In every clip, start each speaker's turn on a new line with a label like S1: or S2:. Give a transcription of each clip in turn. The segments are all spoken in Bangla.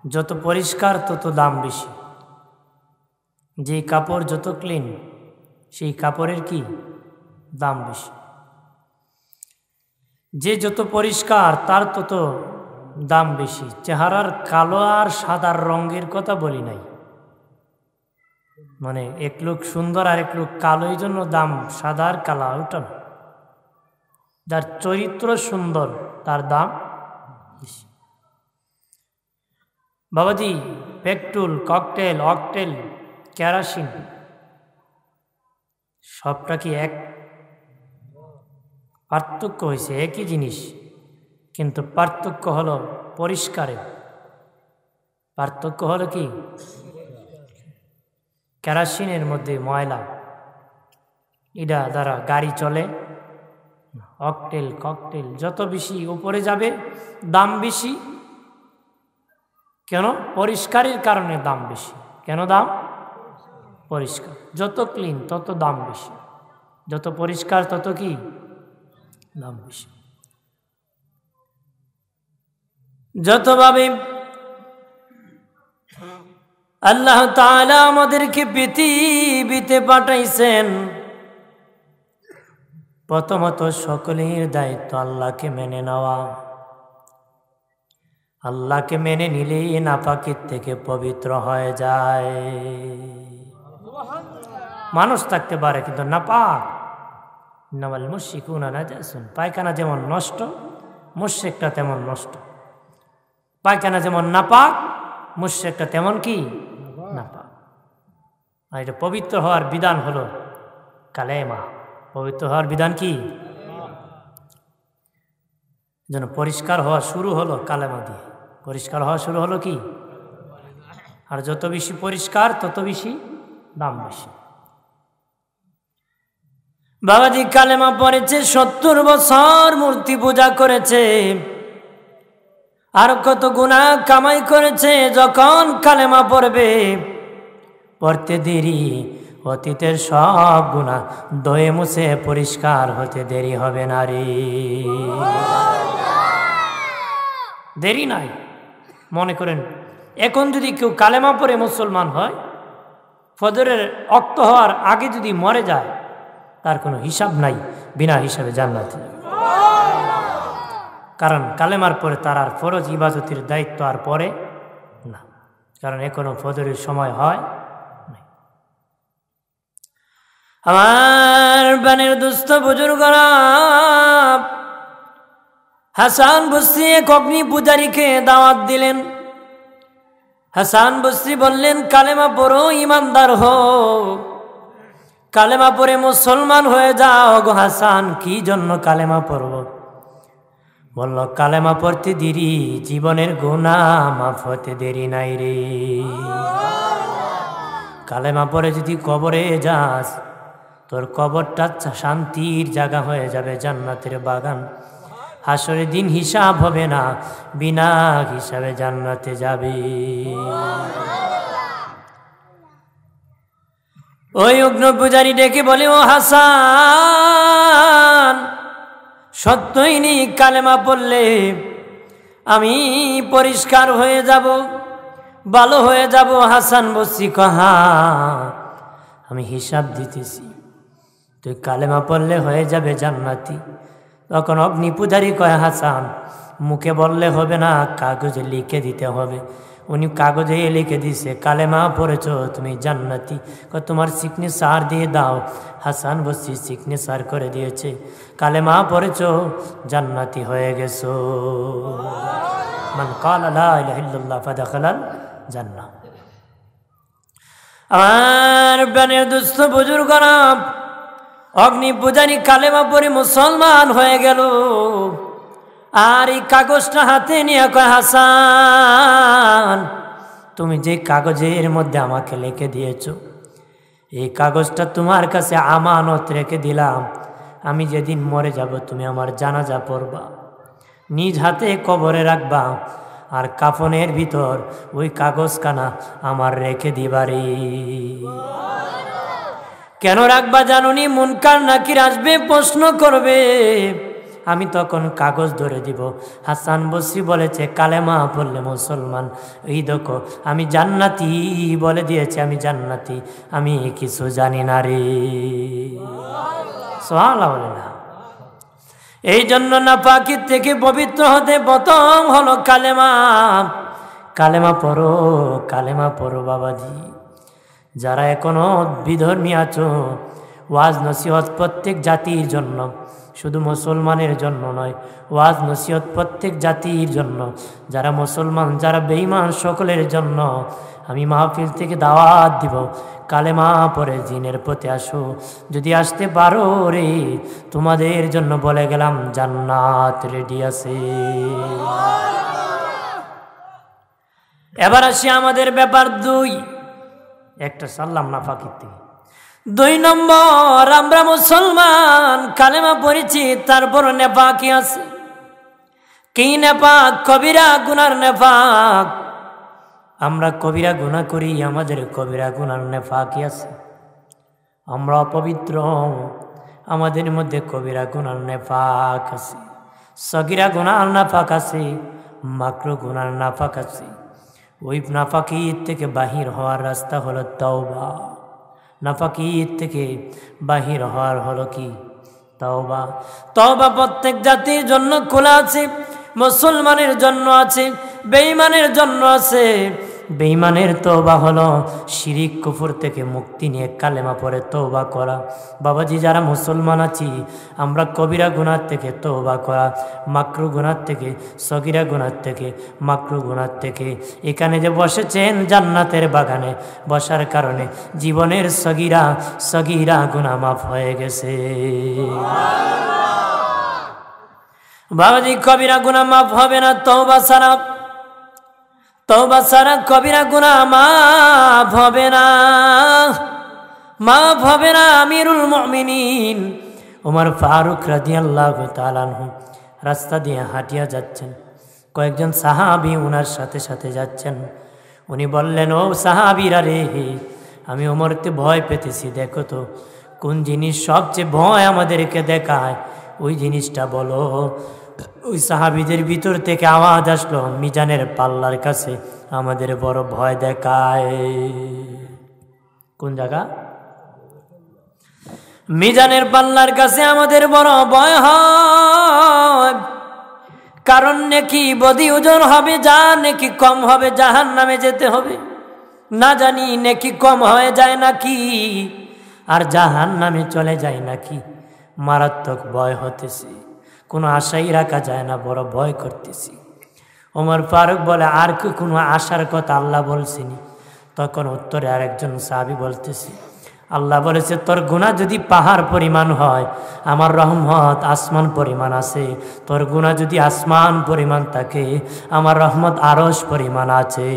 S1: যত পরিষ্কার তত দাম বেশি। যে কাপড় যত ক্লিন সেই কাপড়ের কি দাম বেশি। যে যত পরিষ্কার তার তত দাম বেশি। চেহারার কালো আর সাদার রঙের কথা বলি নাই, মানে এক লোক সুন্দর আর এক লোক কালো, এই জন্য দাম সাদা আর কালা ওটা না। যার চরিত্র সুন্দর তার দাম বেশি। বাবাজি, পেট্রোল, ককটেল, অকটেল, কেরোসিন সবটা কি এক? পার্থক্য হয়েছে, একই জিনিস, কিন্তু পার্থক্য হলো পরিষ্কারে। পার্থক্য হলো কি? কেরোসিনের মধ্যে ময়লা, এটা দ্বারা গাড়ি চলে। অকটেল, ককটেল যত বেশি উপরে যাবে দাম বেশি। কেন? পরিষ্কারের কারণে দাম বেশি। কেন দাম? পরিষ্কার। যত ক্লিন তত দাম বেশি, যত পরিষ্কার তত কি দাম বেশি। যতভাবে আল্লাহ তাআলা আমাদেরকে পৃথিবীতে পাঠাইছেন, প্রথমত সকলের দায়িত্ব আল্লাহকে মেনে নেওয়া। আল্লাহকে মেনে নিলে নাপাকের থেকে পবিত্র হয়ে যায়। মানুষ থাকতে পারে কিন্তু নাপাক। ইন্নামাল মুশরিকুনা নাজাসুন। পায়খানা যেমন নষ্ট, মুশরিকটা তেমন নষ্ট। পায়খানা যেমন নাপাক, মুশরিকটা তেমন কি নাপাক। আর এটা পবিত্র হওয়ার বিধান হলো কালেমা। পবিত্র হওয়ার বিধান কি? যেন পরিষ্কার হওয়া শুরু হলো কালেমা দিয়ে। পরিষ্কার হওয়া শুরু হলো কি? আর যত বেশি পরিষ্কার তত বেশি দাম বেশি। বাবাজি কালেমা পড়েছে, 70 বছর মূর্তি পূজা করেছে, আর কত গুনাহ কামাই করেছে। যখন কালেমা পড়বে, পড়তে দেরি, অতীতের সব গুনাহ ধুয়ে মুছে পরিষ্কার হতে দেরি হবে না রে। দেরি নাই। মনে করেন এখন যদি কেউ কালেমা পড়ে মুসলমান হয়, ফজরের ওয়াক্ত হওয়ার আগে যদি মরে যায়, তার কোনো হিসাব নাই, বিনা হিসাবে জান্নাতে। কারণ কালেমার পরে তার আর ফরজ ইবাদতের দায়িত্ব আর পরে না, কারণ এখনো ফজরের সময় হয়। আমার বানের দুস্থ বুজুর্গরা, হাসান বসরি এক অগ্নি পূজারীকে দাওয়াত দিলেন। হাসান বসরি বললেন, কালেমা পড়ো, ইমানদার হও, কালেমা পড়ে মুসলমান হয়ে যাও। গো হাসান, কি জন্য কালেমা পড়ব? বলল, কালেমা পড়তে দেরি, জীবনের গুনাহ মাফ হতে দেরি নাই রে। কালেমা পড়ে যদি কবরে যাস, তোর কবরটা শান্তির জায়গা হয়ে যাবে, জান্নাতের বাগান। হাসরের দিন হিসাব হবে না, বিনা হিসাবে জান্নাতে যাবে। ওই অগ্নি পূজারী ডেকে বলে, ও হাসান, সত্যই নি কালেমা পড়লে আমি পরিষ্কার হয়ে যাব, ভালো হয়ে যাব? হাসান বসরি কহা, আমি হিসাব দিতেছি, তুই কালেমা পড়লে হয়ে যাবে জান্নাতি। তখন অগ্নি পূজারী কয়, হাসান, মুখে বললে হবে না, কাগজে লিখে দিতে হবে। উনি কাগজে লিখে দিছে, কালেমা পড়েছ তুমি জান্নাতি। তোমার সিগনেচার দিয়ে দাও। হাসান বসরি সিগনেচার করে দিয়েছে, কালেমা পড়েছ জান্নাতি হয়ে গেছো। মান ক্বালা লা ইলাহা ইল্লাল্লাহ ফাদাখালাল জান্নাহ। আমার বানের দুস্থ বুজুর্গরা, অগ্নি পূজারী কালেমা পড়ে মুসলমান হয়ে গেল। আর এই কাগজটা হাতে নিয়ে কয়, হাসান, তুমি যে কাগজের মধ্যে আমাকে লিখে দিয়েছ, এই কাগজটা তোমার কাছে আমানত রেখে দিলাম। আমি যেদিন মরে যাব, তুমি আমার জানাজা পড়বা, নিজ হাতে কবরে রাখবা, আর কাফনের ভিতর ওই কাগজখানা আমার রেখে দিবারে। কেন রাখবা জানুনি? মুনকার নাকির আসবে, প্রশ্ন করবে, আমি তখন কাগজ ধরে দিব। হাসান বসরি বলেছে কালেমা পড়লে মুসলমান। এই দেখো আমি জান্নাতি বলে দিয়েছে, আমি জান্নাতি, আমি কিছু জানি না রে। সুবহানাল্লাহ বলে না। এই জন্য নাপাকি থেকে পবিত্র হতে প্রথম হলো কালেমা। কালেমা পড়ো, কালেমা পড়ো বাবাজি। যারা এখনো বিধর্মী আছো, ওয়াজ নসিহত প্রত্যেক জাতির জন্য, শুধু মুসলমানের জন্য নয়, ওয়াজ নসিহত প্রত্যেক জাতির জন্য। যারা মুসলমান, যারা বেঈমান, সকলের জন্য আমি মাহফিল থেকে দাওয়াত দিব, কালেমা পড়ে জিনের পথে আসো। যদি আসতে পারো রে, তোমাদের জন্য বলে গেলাম জান্নাত রেডি আছে। এবার আসি আমাদের ব্যাপার 2। একটা সাল্লাম নাফাকির থেকে। 2 নম্বর, আমরা মুসলমান কালেমা পড়েছি, তারপর নেফাকি আছে। কি নেফাক? কবিরা গুনার নেফাক। আমরা কবিরা গুনাহ করি, আমাদের কবিরা গুনার নেফাকি আছে। আমরা অপবিত্র, আমাদের মধ্যে কবিরা গুনার নেফাক আছে। সগীরা গুনার নাফাক আছে, মাকরু গুনার নাফাক আছে। ওই নাফাকির থেকে বাহির হওয়ার রাস্তা হলো তওবা। নাফাকির থেকে বাহির হওয়ার হলো কি? তওবা। তওবা প্রত্যেক জাতির জন্য খোলা আছে, মুসলমানের জন্য আছে, বেঈমানের জন্য আছে। বেঈমানের তওবা হলো শিরিক কুফর থেকে মুক্তি নিয়ে কালেমা পড়ে তওবা করা। বাবাজি যারা মুসলমান আছি, আমরা কবিরা গুনাহ থেকে তওবা করা, মাকরু গুনাহ থেকে, সগীরা গুনাহ থেকে, মাকরু গুনাহ থেকে। এখানে যে বসেছেন জান্নাতের বাগানে, বসার কারণে জীবনের সগীরা গুনাহ মাফ হয়ে গেছে। বাবাজি কবিরা গুনাহ মাফ হবে না তওবা ছাড়া। তওবা ছাড়া কবিরা গুনাহ মাফ হবে না, মাফ হবে না। আমিরুল মুমিনিন ওমর ফারুক রাদিয়াল্লাহু তাআলা আনহু রাস্তা দিয়ে হাঁটিয়া যাচ্ছেন। কয়েকজন সাহাবী ওনার সাথে সাথে যাচ্ছেন। উনি বললেন, ও সাহাবীরা রে, আমি ওমরকে ভয় পেতেছি, দেখো তো কোন জিনিস সবচেয়ে ভয় আমাদেরকে দেখায়, ওই জিনিসটা বলো। ওই সাহাবীদের ভিতর থেকে আওয়াজ আসলো, মিজানের পাল্লার কাছে আমাদের বড় ভয় দেখায়। কোন জায়গা? মিজানের পাল্লার কাছে আমাদের বড় ভয় হয়। কারণ নেকি বদি ওজন হবে, যা নেকি কম হবে, জাহান্নামে যেতে হবে। না জানি নেকি কম হয়ে যায় নাকি আর জাহান্নামে চলে যায় নাকি। মারাত্মক ভয় হতেছে, কোনো আশাই রাখা যায় না, বড় ভয় করতেছি। ওমর ফারুক বলে, আর কি কোনো আশার কথা আল্লাহ বলছেনি? তখন উত্তরে আরেকজন সাহাবী বলতেছে, আল্লাহ বলেছে তোর গুনাহ যদি পাহাড় পরিমাণ হয়, আমার রহমত আসমান পরিমাণ আছে। তোর গুনাহ যদি আসমান পরিমাণ থাকে, আমার রহমত আরশ পরিমাণ আছে।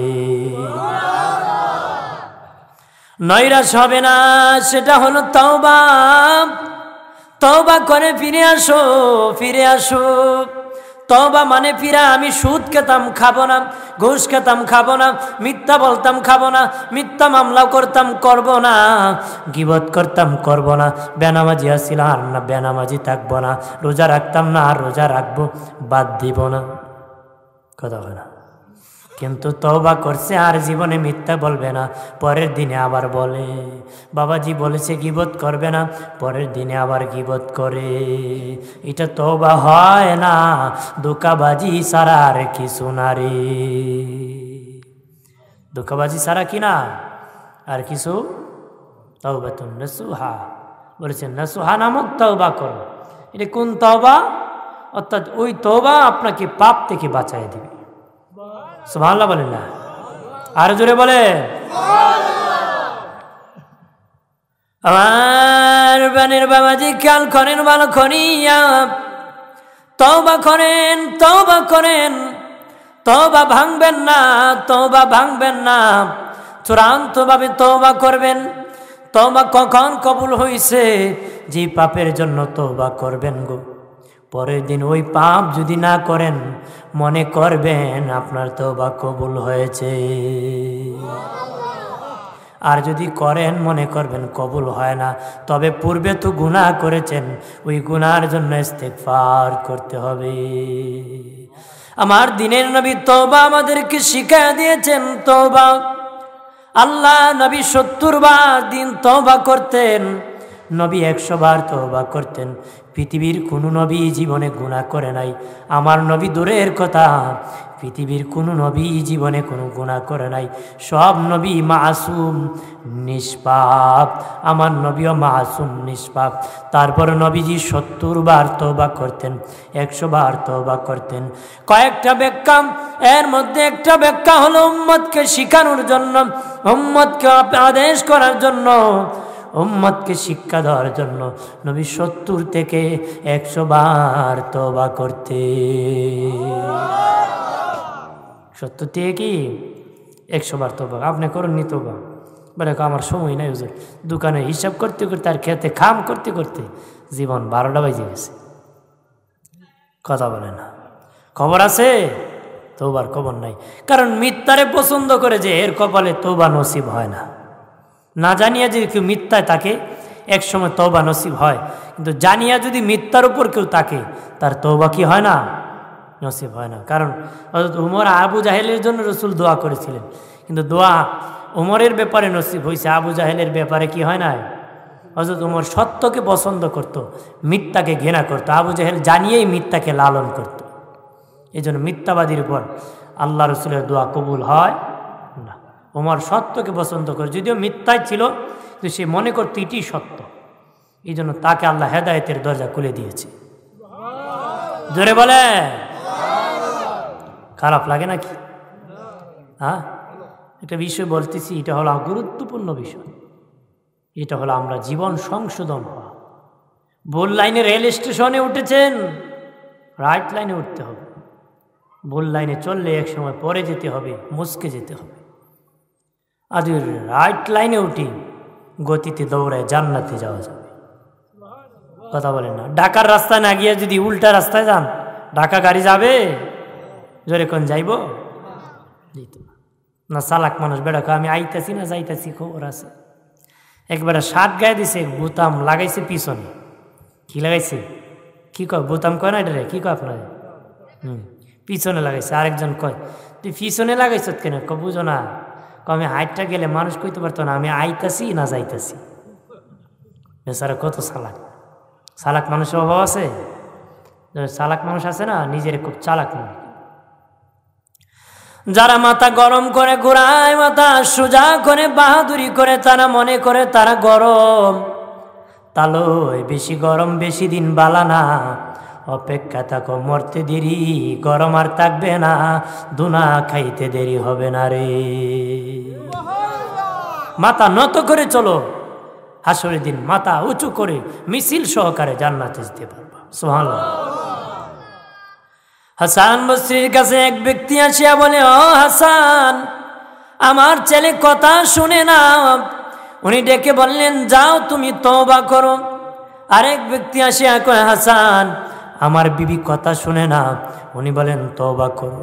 S1: নৈরাশ হবে না, সেটা হলো তওবা। তওবা করে ফিরে আসো, ফিরে আসো। তওবা মানে ফিরা। আমি সুদ খেতাম, খাবো না। ঘুষ খেতাম, খাবো না। মিথ্যা বলতাম, খাবো না। মিথ্যা মামলা করতাম, করব না। গীবত করতাম, করব না। বেনামাজি আসছিলাম, আর না বেনামাজি থাকবো না। রোজা রাখতাম না, আর রোজা রাখবো, বাদ দিব না। কথা হয় না? কিন্তু তওবা করছে আর জীবনে মিথ্যা বলবে না, পরের দিনে আবার বলে। বাবাজি বলেছে গীবত করবে না, পরের দিনে আবার গীবত করে। এটা তওবা হয় না, ধোঁকাবাজি ছাড়া আর কিছু না রে। ধোঁকাবাজি ছাড়া কি না আর কিছু। তাওবাতুন নাসুহা বলেছেন, নাসুহা নামক তওবা করো। এটা কোন তওবা? অর্থাৎ ওই তওবা আপনাকে পাপ থেকে বাঁচায় দিবে। সুবহানাল্লাহ বলেন না, আর জোরে বলে। আমার বানের বাবাজি খেয়াল করেন, ভালো করিয়া তওবা করেন, তওবা করেন। তওবা ভাঙবেন না, তওবা ভাঙবেন না। চূড়ান্তভাবে তওবা করবেন। তওবা কখন কবুল হইছে? যে পাপের জন্য তওবা করবেন গো, পরের দিন ওই পাপ যদি না করেন, মনে করবেন আপনার তওবা কবুল হয়েছে। আর যদি করেন মনে করবেন কবুল হয় না, তবে পূর্বে তো গুনাহ করেছেন, ওই গুনার জন্য ইস্তেগফার করতে হবে। আমার দিনের নবী তওবা আমাদেরকে শিখিয়ে দিয়েছেন তওবা। আল্লাহ নবী 70 বার দিন তওবা করতেন, নবী 100 বার তওবা করতেন। পৃথিবীর কোনো নবী জীবনে গুনাহ করে নাই। আমার নবী দূরের কথা, পৃথিবীর কোনো নবী জীবনে কোনো গুনাহ করে নাই। সব নবী মাসুম নিষ্পাপ, আমার নবীও মাসুম নিষ্পাপ। তারপর নবীজি 70 বার তওবা করতেন, 100 বার তওবা করতেন। কয়েকটা ব্যাখ্যা, এর মধ্যে একটা ব্যাখ্যা হলো উম্মতকে শিখানোর জন্য, উম্মতকে আদেশ করার জন্য, উম্মতকে শিক্ষা দেওয়ার জন্য নবী 70 থেকে 100 বার তওবা করতে। 70 থেকে কি 100 বার তওবা। আপনি করেননি তওবা? বলে আমার সময় নাই হুজুর, দোকানে হিসাব করতে করতে আর খেতে খাম করতে করতে জীবন 12টা বাজে গেছে। কথা বলে না, খবর আছে? তওবার খবর নাই। কারণ মিথ্যারে পছন্দ করে যে এর কপালে তওবা নসিব হয় না। না জানিয়া যদি কেউ মিথ্যায় থাকে একসময় তওবা নসিব হয়, কিন্তু জানিয়া যদি মিথ্যার উপর কেউ থাকে তার তওবা কি হয় না? নসিব হয় না। কারণ হযরত উমর আবু জাহেলের জন্য রাসূল দোয়া করেছিলেন, কিন্তু দোয়া উমরের ব্যাপারে নসিব হয়েছে, আবু জাহেলের ব্যাপারে কি হয় না? হযরত উমর সত্যকে পছন্দ করত, মিথ্যাকে ঘৃণা করত। আবু জাহেল জানিয়েই মিথ্যাকে লালন করত। এই জন্য মিথ্যাবাদীর উপর আল্লাহ রাসূলের দোয়া কবুল হয় না। ওমর সত্যকে পছন্দ করে, যদিও মিথ্যাই ছিল, কিন্তু সে মনে করত এটি সত্য। এই জন্য তাকে আল্লাহ হেদায়েতের দরজা খুলে দিয়েছে। জোরে বলে, খারাপ লাগে নাকি? হ্যাঁ, একটা বিষয় বলতেছি, এটা হলো গুরুত্বপূর্ণ বিষয়। এটা হলো আমরা জীবন সংশোধন হওয়া। ভুল লাইনে রেল স্টেশনে উঠেছেন, রাইট লাইনে উঠতে হবে। ভুল লাইনে চললে এক সময় পরে যেতে হবে, মুসকে যেতে হবে। আজ রাইট লাইনে উঠি গতিতে দৌড়ায় জান্নাতে যাওয়া যাবে। কথা বলেন না? ঢাকার রাস্তায় না গিয়ে যদি উল্টা রাস্তায় যান, ঢাকা গাড়ি যাবে? জোরে কোন যাইব? না চালাক মানুষ বেড়াকে আমি আইতাছি না যাইতাছি খবর আছে। একবারে শার্ট গায়ে দিছে, বোতাম লাগাইছে পিছনে। কি লাগাইছে? কি কয় বোতাম কয় না এটা রে? কি কয় আপনার? পিছনে লাগাইছে। আরেকজন কয় তুই পিছনে লাগাইছ কেন? বুঝো না, আমি হাইটটা গেলে মানুষ কইতে পারতো না আমি আইতাছি না যাইতাছি। বেচারা কত চালাক। চালাক মানুষের অভাব আছে? চালাক মানুষ আছে না, নিজের খুব চালাক মনে। যারা মাথা গরম করে ঘোরায়, মাথা সোজা করে বাহাদুরি করে, তারা মনে করে তারা গরম। তালয় বেশি গরম বেশি দিন বালা না, অপেক্ষা থাকো মরতে দেরি, গরম আর থাকবে না, দুনা খাইতে দেরি হবে না রে। মাথা নত করে চলো, হাসরের দিন মাথা উঁচু করে মিছিল সহকারে জান্নাতে যেতে পারবা। সুবহানাল্লাহ। হাসান বসরির কাছে এক ব্যক্তি আসিয়া বলে, ও হাসান, আমার ছেলে কথা শুনে না। উনি ডেকে বললেন, যাও তুমি তওবা করো। আরেক ব্যক্তি আসিয়া কয়, হাসান, আমার বিবি কথা শুনে না। উনি বলেন তওবা করো।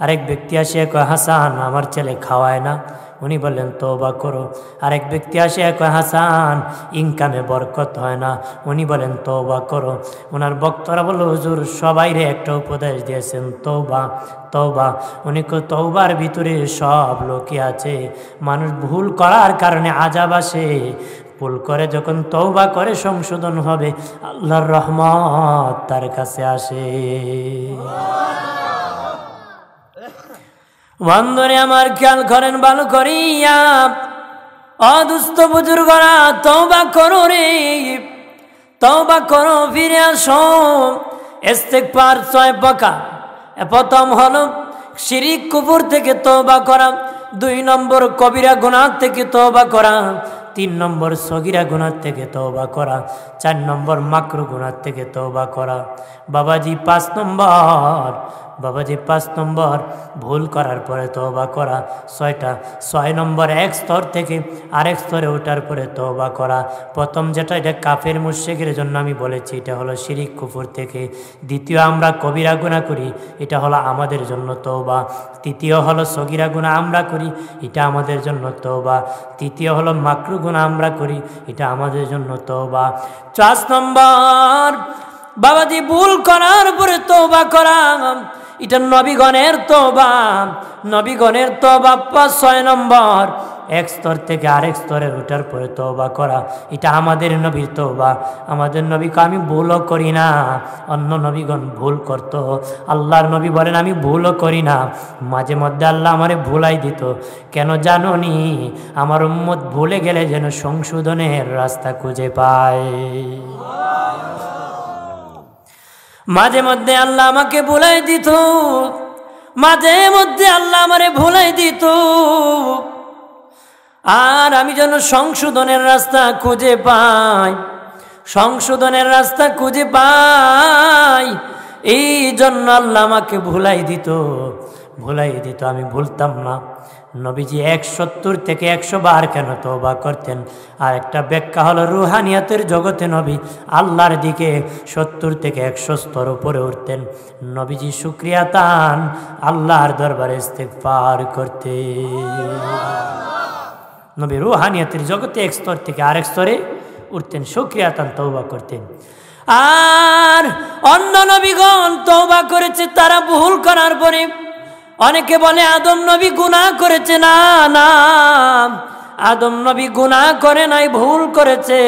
S1: আরেক ব্যক্তি আসিয়া কয়, হাসান, আমার ছেলে খাওয়ায় না। উনি বললেন তওবা করো। আরেক ব্যক্তি আসিয়া কয়, হাসান, ইনকামে বরকত হয় না। উনি বলেন তওবা করো। ওনার বক্তারা বলল, হুজুর সবাইরে একটা উপদেশ দিয়েছেন, তওবা তওবা। উনি কয়, তওবার ভিতরে সব লোকই আছে। মানুষ ভুল করার কারণে আযাব আসে, ভুল করে যখন তওবা করে সংশোধন হবে, আল্লাহর রহমত তার কাছে আসে। বন্ধুরে আমার খেয়াল করেন ভালো করিয়া, অদুস্থ বুজুর্গরা তওবা করো রে, তওবা করো, ফিরে আসো। ইস্তেগফার 6 প্রকার। প্রথম হলো শিরিক কুফর থেকে তওবা করা, 2 নম্বর কবিরা গুনাহ থেকে তওবা করা, 3 নম্বর সগীরা গুনাহ থেকে তওবা করা, 4 নম্বর মাকরু গুনাহ থেকে তওবা করা। বাবাজি 5 নম্বর বাবাজি 5 নম্বর ভুল করার পরে তওবা করা। 6 নম্বর এক স্তর থেকে আরেক স্তরে ওঠার পরে তওবা করা। প্রথম যেটা, এটা কাফের মুশরিকের জন্য আমি বলেছি, এটা হলো শিরিক কুফর থেকে। দ্বিতীয়, আমরা কবিরা গুনাহ করি, এটা হলো আমাদের জন্য তওবা। তৃতীয় হলো সগীরা গুনাহ আমরা করি, এটা আমাদের জন্য তওবা। তৃতীয় হলো মাকরু গুনাহ আমরা করি, এটা আমাদের জন্য তওবা। 4 নম্বর বাবাজি ভুল করার পরে তওবা করা, এটা নবীগণের তওবা, নবীগণের তওবা। 6 নম্বর এক স্তর থেকে আরেক স্তরে ওঠার পরে তওবা করা, এটা আমাদের নবীর তওবা। আমাদের নবীকে আমি ভুলও করি না, অন্য নবীগণ ভুল করত, আল্লাহর নবী বলেন আমি ভুলও করি না, মাঝে মধ্যে আল্লাহ আমারে ভুলাই দিত। কেন জানো নি? আমার উম্মত ভুলে গেলে যেন সংশোধনের রাস্তা খুঁজে পায়। মাঝে মধ্যে আল্লাহ আমাকে ভুলাই দিত, মাঝে মধ্যে আল্লাহ আমারে ভুলাই দিত, আর আমি যেন সংশোধনের রাস্তা খুঁজে পাই, সংশোধনের রাস্তা খুঁজে পাই। এই জন্য আল্লাহ আমাকে ভুলাই দিত, আমি ভুলতাম না। নবীজি 70 থেকে 100 বার কেন তওবা করতেন? আর একটা ব্যাখ্যা হলো রুহানিয়াতের জগতে নবী আল্লাহর দিকে 70 থেকে 100 স্তর উপরে উঠতেন। নবীজি শুকরিয়া তান আল্লাহর দরবারে ইস্তেগফার করতে। নবী রুহানিয়াতের জগতে এক স্তর থেকে আরেক স্তরে উঠতেন, শুকরিয়া তান তওবা করতেন। আর অন্য নবীগণ তওবা করেছে তারা ভুল করার পরে। অনেকে বলে আদম নবী গুনাহ করেছে, না না, আদম নবী গুনাহ করে নাই, ভুল করেছে।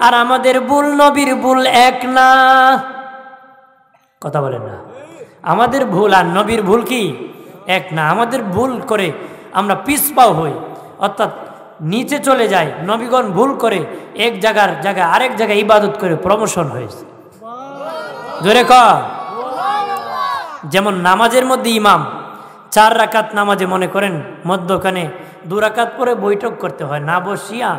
S1: আর আমাদের ভুল নবীর ভুল এক না, কথা বলে না। আমাদের ভুল আর নবীর ভুল কি এক না? আমাদের ভুল করে আমরা পিছপাও হই, অর্থাৎ নিচে চলে যায়। নবীগণ ভুল করে এক জায়গায় আরেক জায়গায় ইবাদত করে প্রমোশন হয়েছে। জোরে ক। যেমন নামাজের মধ্যে ইমাম 4 রাকাত নামাজে মনে করেন মধ্যখানে 2 রাকাত পরে বৈঠক করতে হয়, না বসিয়া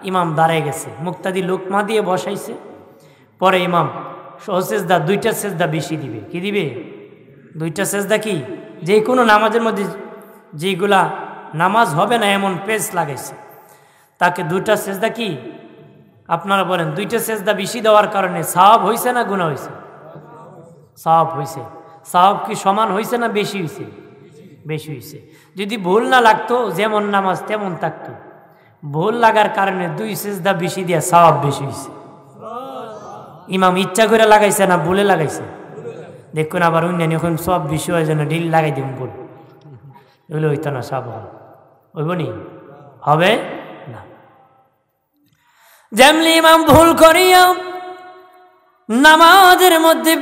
S1: ইমাম দাঁড়ায় গেছে, মুক্তাদি লুকমা দিয়ে বসাইছে, পরে ইমাম সেজদা 2টা সেজদা বেশি দিবে। কি দিবে? 2টা সেজদা। কি? যে কোনো নামাজের মধ্যে যেগুলা নামাজ হবে না এমন পেজ লাগাইছে, তাকে 2টা সেজদা। কি আপনারা বলেন? 2টা সেজদা বেশি দেওয়ার কারণে সওয়াব হয়েছে না গুনাহ হয়েছে? সওয়াব হয়েছে। সওয়াব কি সমান হয়েছে না বেশি হয়েছে? বেশি হয়েছে। যদি ভুল না লাগতো, যেমন নামাজ তেমন থাকতো, ভুল লাগার কারণে 2 সেজদা বেশি দিয়া সওয়াব বেশি হয়েছে। ইমাম ইচ্ছা করে লাগাইছে না ভুলে লাগাইছে? দেখুন আবার অন্যান্য এখন সব বেশি হয় যেন ঢিল লাগাই দিব ভুল, এগুলো হইতো না, সব হইব নি? হবে না। যেমনি ইমাম ভুল করিয়া নামাজের মধ্যে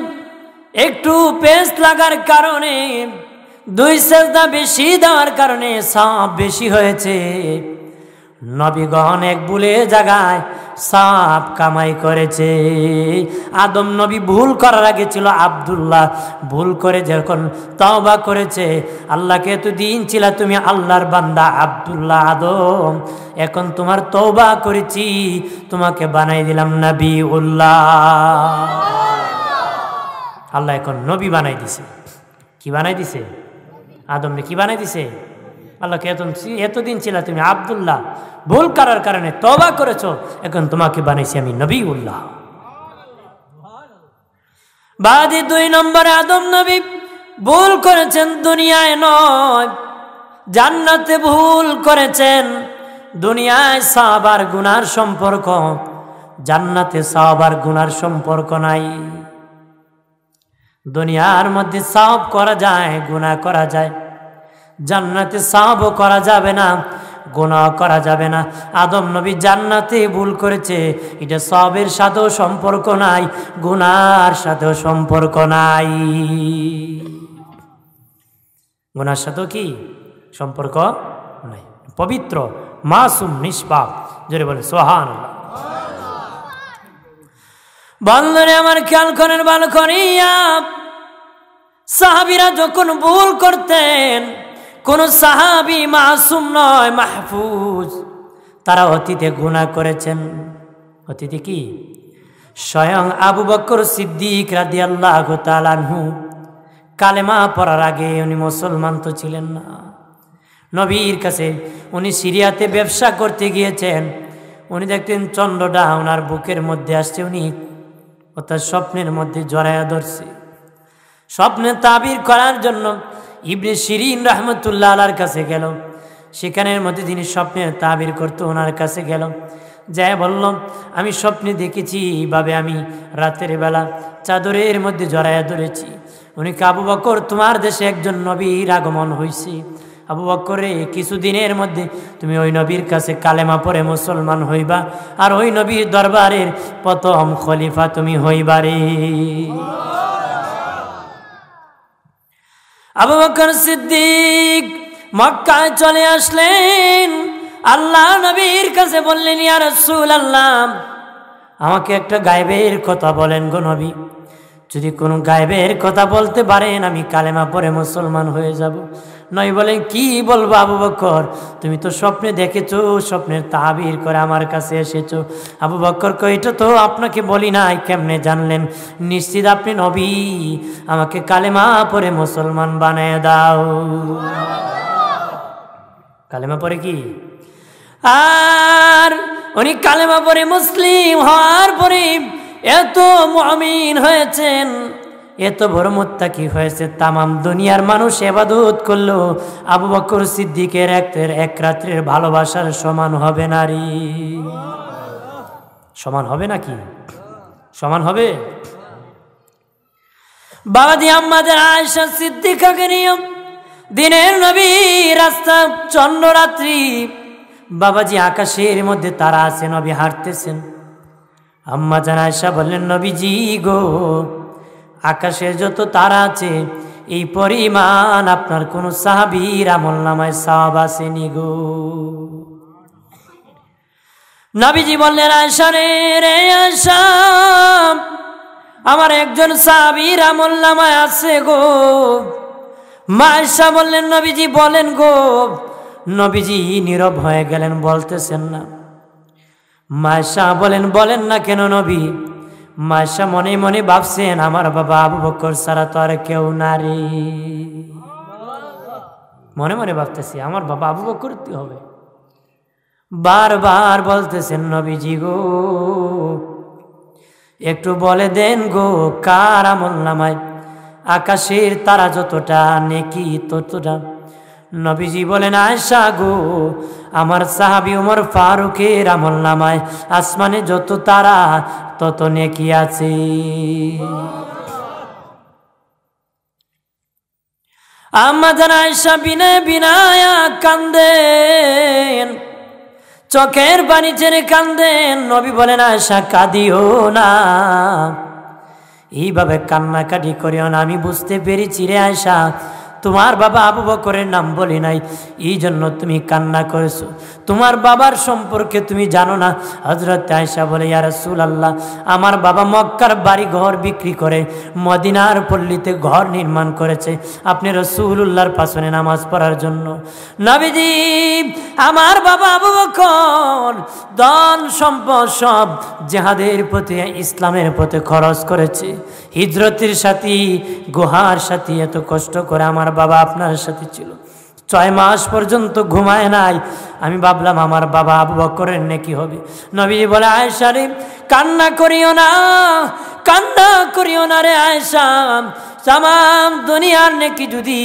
S1: একটু পেস্ট লাগার কারণে 2 সেজদা বেশি দেওয়ার কারণে সওয়াব বেশি হয়েছে। নবীগণ এক ভুলে জায়গায় সওয়াব কামাই করেছে। আদম নবী ভুল করার আগে ছিল আব্দুল্লাহ, ভুল করে যখন তওবা করেছে, আল্লাহকে এতদিন ছিল তুমি আল্লাহর বান্দা আব্দুল্লাহ আদম, এখন তোমার তওবা করেছি, তোমাকে বানাই দিলাম নবীউল্লাহ। আল্লাহ এখন নবী বানাই দিছে। কি বানাই দিছে? আদমকে কি বানাই দিছে? আল্লাহকে এতদিন ছিল তুমি আব্দুল্লাহ, ভুল করার কারণে তওবা করেছো, এখন তোমাকে বানাইছি আমি নবীউল্লাহ। বাদে 2 নম্বরে আদম নবী ভুল করেছেন, দুনিয়ায় নয় জান্নাতে ভুল করেছেন। দুনিয়ায় সওয়াব আর গুনার সম্পর্ক, জান্নাতে সওয়াব আর গুনার সম্পর্ক নাই। দুনিয়ার মধ্যে সওয়াব করা যায়, গুনাহ করা যায়, জান্নাতে সওয়াবও করা যাবে না, গুনাহ করা যাবে না। আদম নবী জান্নাতে ভুল করেছে, এটা সওয়াবের সাথেও সম্পর্ক নাই, গুনার সাথেও সম্পর্ক নাই। গুনার সাথেও কি সম্পর্ক নাই, পবিত্র মাসুম নিষ্পাপ। জোরে বলেন সুবহানাল্লাহ। বন্ধুরে আমার খেয়াল করেন ভালো করিয়া, সাহাবীরা যখন ভুল করতেন, কোন সাহাবী মাসুম নয়, মাহফুজ। তারা অতীতে গুনাহ করেছেন। অতীতে কি? স্বয়ং আবু বকর সিদ্দিক রাদিয়াল্লাহু তাআলা আনহু কালেমা পড়ার আগে উনি মুসলমান তো ছিলেন না। নবীর কাছে উনি সিরিয়াতে ব্যবসা করতে গিয়েছেন। উনি দেখতেন চন্দ্রটা ওনার বুকের মধ্যে আসছে, উনি অর্থাৎ স্বপ্নের মধ্যে জড়ায়া ধরছে। স্বপ্নে তাবির করার জন্য ইবনে সিরিন রহমতুল্লাহ আলার কাছে গেল। সেখানের মধ্যে তিনি স্বপ্নের তাবির করতে ওনার কাছে গেল। যাই বলল, আমি স্বপ্নে দেখেছি এইভাবে আমি রাতের বেলা চাদরের মধ্যে জড়ায়া ধরেছি। উনি আবু বকর, তোমার দেশে একজন নবীর আগমন হয়েছে। আবু বকর রে, কিছুদিনের মধ্যে তুমি ওই নবীর কাছে কালেমা পড়ে মুসলমান হইবা, আর ওই নবীর দরবারের প্রথম খলিফা তুমি হইবারে। আবু বকর সিদ্দিক মক্কায় চলে আসলেন। আল্লাহ নবীর কাছে বললেন, ইয়া রাসূলুল্লাহ, আমাকে একটা গায়েবের কথা বলেন গো নবী। যদি কোনো গায়েবের কথা বলতে পারেন আমি কালেমা পড়ে মুসলমান হয়ে যাব। নবী বলেন, কি বলবো আবু বকর, তুমি তো স্বপ্নে দেখেছো, স্বপ্নের তাবির করে আমার কাছে এসেছো। আবু বকর কয়, এটা তো আপনাকে বলি নাই, কেমনে জানলেন? নিশ্চিত আপনি নবী, আমাকে কালেমা পড়ে মুসলমান বানায় দাও। কালেমা পড়ে কি? আর উনি কালেমা পড়ে মুসলিম হওয়ার পরে এত মুমিন হয়েছেন, এত বড় মুত্তাকি হয়েছে, তামাম দুনিয়ার মানুষ ইবাদত করলো আবু বকর সিদ্দিকের এক রাত্রের ভালোবাসার সমান হবে না রে। সমান হবে নাকি? সমান হবে? বাবাজি আমাদের আয়েশা সিদ্দিকাকে নিয়ে দিনের নবী রাস্তা চন্দ্ররাত্রি, বাবাজি আকাশের মধ্যে তারা আছে, নবী হাঁটতেছেন। আম্মা জান আয়েশা বললেন, নবীজি গো, আকাশের যত তারা আছে এই পরিমাণ আপনার কোন সাহাবীর আমলনামায় সওয়াব আসেনি গো। নবীজি বললেন, আয়েশা রে আয়েশা, আমার একজন সাহাবীর আমলনামায় আছে গো। মা আয়েশা বললেন, নবীজি বলেন গো। নবীজি নীরব হয়ে গেলেন, বলতেছেন না। মা আয়েশা বলেন না কেন নবী? মা আয়েশা মনে মনে ভাবছেন, আমার বাবা আবু বকর ছাড়া তো আর কেউ না রে। মনে মনে ভাবতেছি আমার বাবা আবু বকর কি হবে। বারবার বলতেছেন, নবীজি গো একটু বলে দেন গো, কার আমলনামায় আকাশের তারা যতটা নেকি ততটা। নবীজি বলেন, আয়েশা গো, আমার সাহাবী ওমর ফারুকের আমলনামায় আসমানে যত তারা তত নেকি আছে। আম্মা জান আয়েশা বিনায়া কান্দেন, চোখের পানি ছেড়ে কান্দেন। নবী বলেন, আয়েশা কাঁদিও না, এইভাবে কান্নাকাটি করিও না। আমি বুঝতে পেরেছি রে আয়েশা, তোমার বাবা আবু বকরের নাম বলি নাই, এই জন্য তুমি কান্না করেছো। তোমার বাবার সম্পর্কে তুমি জানো না। হযরত আয়েশা বলে, ইয়া রাসূলুল্লাহ, আমার বাবা মক্কার বাড়ি ঘর বিক্রি করে মদিনার পল্লীতে ঘর নির্মাণ করেছে আপনি রাসূলুল্লাহর পাশে নামাজ পড়ার জন্য। নবীজি, আমার বাবা আবু বকর ধন সম্পদ সব জিহাদের পথে, ইসলামের পথে খরচ করেছে। হিজরতের সাথী, গুহার সাথী, এত কষ্ট করে আমার বাবা আপনার সাথে ছিল। 6 মাস পর্যন্ত ঘুমায় নাই। আমি ভাবলাম আমার বাবা আবু বকরের নেকি হবে। নবী বলে, আয়েশা রে কান্না করিও না, কান্না করিও না রে আয়েশা। তামাম দুনিয়ার নেকি যদি,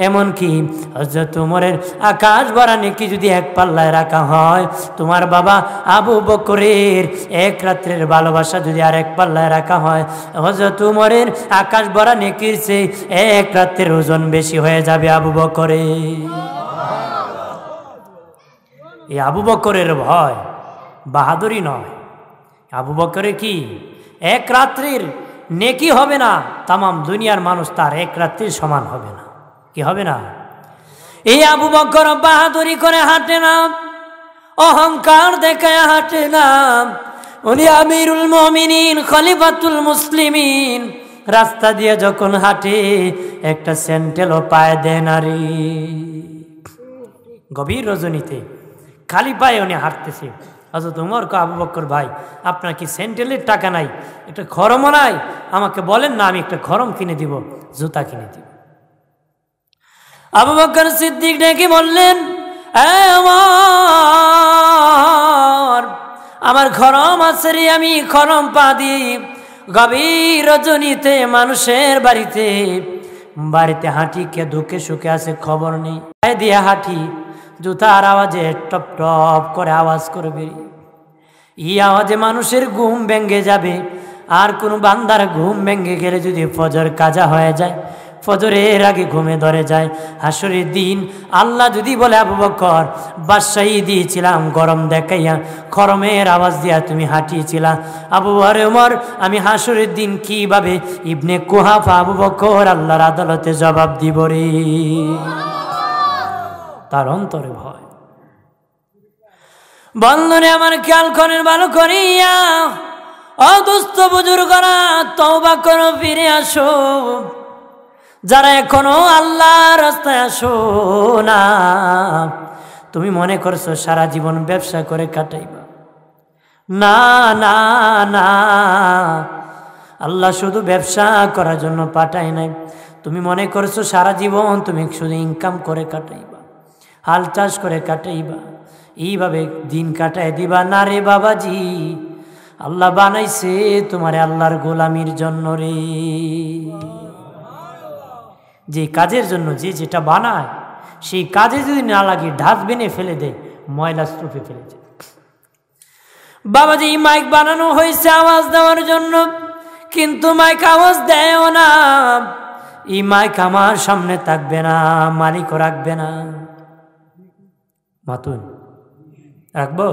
S1: এমনকি হযরত ওমরের আকাশ ভরা নেকি যদি এক পাল্লায় রাখা হয়, তোমার বাবা আবু বকরের এক রাত্রের ভালোবাসা যদি আর এক পাল্লায় রাখা হয়, হযরত ওমরের আকাশ ভরা নেকির চেয়ে এক রাত্রের ওজন বেশি হয়ে যাবে আবু বকরের। এই আবু বকরের ভয় বাহাদুরি নয়। আবু বকরে কি এক রাত্রির নেকি হবে না, তামাম দুনিয়ার মানুষ তার এক রাত্রির সমান হবে না। কি হবে না? এই আবু বকর বাহাদুরি করে হাঁটে না, অহংকার দেখায় হাঁটে না। উনি আমিরুল মুমিনিন, খলিফাতুল মুসলিমিন। রাস্তা দিয়ে যখন হাঁটে একটা স্যান্ডেলও পায়ে দেয় না রে। গভীর রজনীতে খালি পায়ে উনি হাঁটতেছে। হযরত ওমর কয়, আবু বকর ভাই, আপনার কি স্যান্ডেলের টাকা নাই? একটা খরমও নাই? আমাকে বলেন না, আমি একটা খরম কিনে দিব, জুতা কিনে দিব। আবু বকর সিদ্দিক ডেকে বললেন, আমার খরম আছে রে, আমি খরম পা দিই গভীর রজনীতে মানুষের বাড়িতে হাঁটি, কে দুঃখে সুখে আছে খবর নেই, পায়ে দিয়ে হাঁটি, জুতার আওয়াজে টপ টপ করে আওয়াজ করবে, এই আওয়াজে মানুষের ঘুম ভেঙে যাবে। আর কোনো বান্দার ঘুম ভেঙে গেলে যদি ফজর কাজা হয়ে যায়, ফজরের আগে ঘুমে ধরে যায়, হাসরের দিন আল্লাহ যদি বলে, আবু বকর বাদশাহী দিয়েছিলাম গরম দেখাইয়া, খরমের আওয়াজ দিয়া তুমি হাঁটিয়েছিলা, আবু ওমর আমি হাসরের দিন কিভাবে ইবনে কুহাফা আবু বকর আল্লাহর আদালতে জবাব দিব রে। তার অন্তরে ভয়। বন্ধুরে আমার খেয়াল করেন ভালো করিয়া, অদুস্থ বুজুর্গরা তওবা করো, ফিরে আসো। যারা এখনো আল্লাহর রাস্তায় আসো না, তুমি মনে করছো সারা জীবন ব্যবসা করে কাটাইবা, না না না, আল্লাহ শুধু ব্যবসা করার জন্য পাঠায় নাই। তুমি মনে করছো সারা জীবন তুমি শুধু ইনকাম করে কাটাইবা, হাল চাষ করে কাটাইবা, এইভাবে দিন কাটায় দিবা না রে বাবাজি। আল্লাহ বানাইছে তোমারে আল্লাহর গোলামির জন্য রে। যে কাজের জন্য যে যেটা বানায়, সেই কাজে যদি না লাগে ডাস্টবিনে ফেলে দেয়, ময়লা স্তূপে ফেলে দেয়। বাবাজি মাইক বানানো হয়েছে আওয়াজ দেওয়ার জন্য, কিন্তু মাইক আওয়াজ দেয়ও না। এই মাইক আমার সামনে থাকবে না, মালিকও রাখবে না। মাতুন রাখবো?